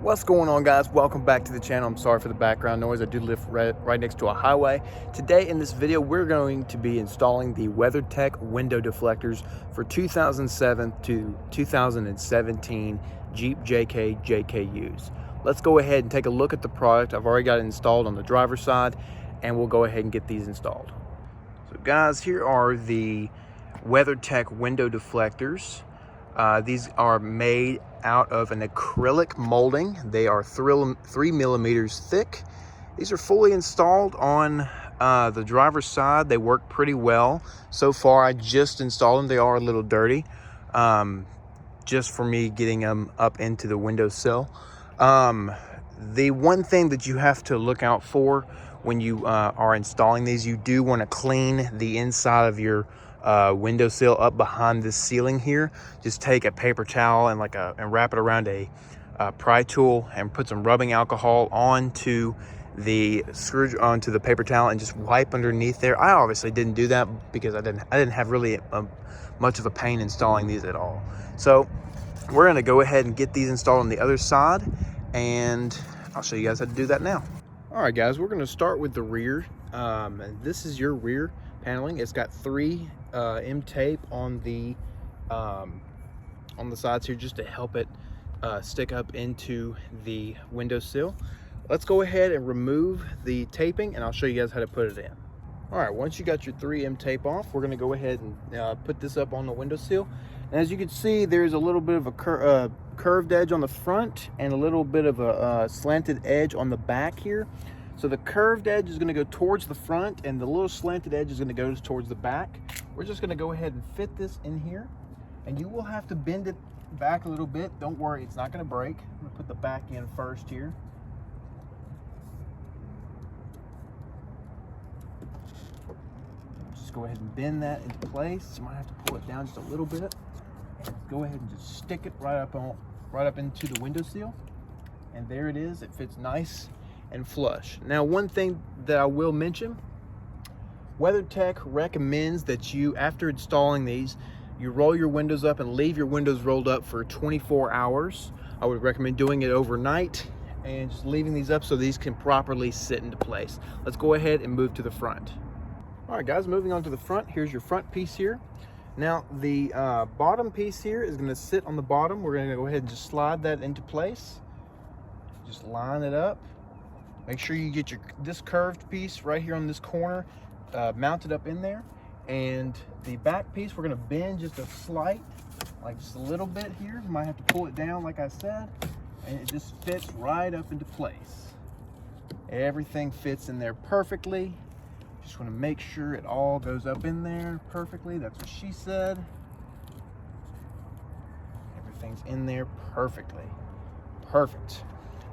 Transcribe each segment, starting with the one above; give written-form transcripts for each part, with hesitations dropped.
What's going on, guys? Welcome back to the channel. I'm sorry for the background noise. I do live right next to a highway. Today in this video, we're going to be installing the WeatherTech window deflectors for 2007 to 2017 Jeep JK JKUs. Let's go ahead and take a look at the product. I've already got it installed on the driver's side, and we'll go ahead and get these installed. So guys, here are the WeatherTech window deflectors. These are made out of an acrylic molding. They are 3 millimeters thick. These are fully installed on the driver's side. They work pretty well. So far, I just installed them. They are a little dirty, just for me getting them up into the windowsill. The one thing that you have to look out for when you are installing these, you do want to clean the inside of your windowsill up behind this ceiling here. Just take a paper towel and and wrap it around a pry tool and put some rubbing alcohol onto the paper towel and just wipe underneath there. I obviously didn't do that because I didn't have really much of a pain installing these at all. So we're going to go ahead and get these installed on the other side, and I'll show you guys how to do that now. All right, guys, we're going to start with the rear. And this is your rear paneling. It's got 3 M tape on the sides here just to help it stick up into the windowsill. Let's go ahead and remove the taping, and I'll show you guys how to put it in. All right, once you got your 3 M tape off, we're going to go ahead and put this up on the windowsill. And as you can see, there's a little bit of a curved edge on the front and a little bit of a slanted edge on the back here. So the curved edge is going to go towards the front, and the little slanted edge is going to go towards the back. We're just going to go ahead and fit this in here, and you will have to bend it back a little bit. Don't worry, it's not going to break. I'm going to put the back in first here. Just go ahead and bend that into place. You might have to pull it down just a little bit. Go ahead and just stick it right up into the windowsill, and there it is. It fits nice and flush. Now, one thing that I will mention, WeatherTech recommends that you, after installing these, you roll your windows up and leave your windows rolled up for 24 hours. I would recommend doing it overnight and just leaving these up so these can properly sit into place. Let's go ahead and move to the front. All right, guys, moving on to the front. Here's your front piece here. Now, the bottom piece here is going to sit on the bottom. We're going to go ahead and just slide that into place. Just line it up. Make sure you get this curved piece right here on this corner mounted up in there. And the back piece, we're going to bend just a slight, like just a little bit here. You might have to pull it down, like I said, and it just fits right up into place. Everything fits in there perfectly. Just want to make sure it all goes up in there perfectly. That's what she said. Everything's in there perfectly. Perfect.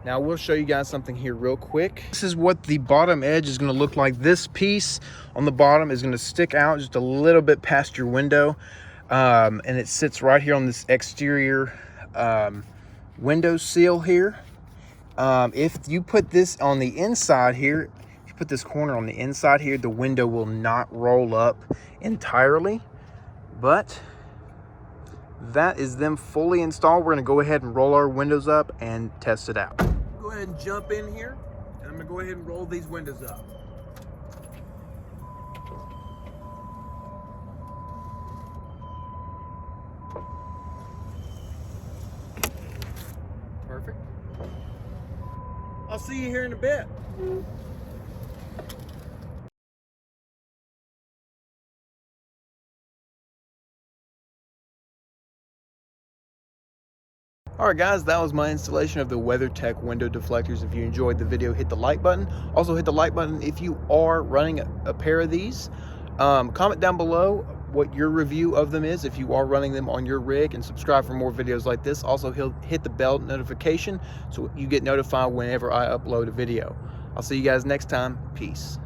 Now we'll show you guys something here real quick. This is what the bottom edge is going to look like. This piece on the bottom is going to stick out just a little bit past your window, and it sits right here on this exterior window seal here. If you put this on the inside here, if you put this corner on the inside here, the window will not roll up entirely. But that is them fully installed. We're going to go ahead and roll our windows up and test it out. Go ahead and jump in here, and I'm going to go ahead and roll these windows up. Perfect. I'll see you here in a bit. Alright guys, that was my installation of the WeatherTech window deflectors. If you enjoyed the video, hit the like button. Also hit the like button if you are running a pair of these. Comment down below what your review of them is if you are running them on your rig, and subscribe for more videos like this. Also hit the bell notification so you get notified whenever I upload a video. I'll see you guys next time. Peace.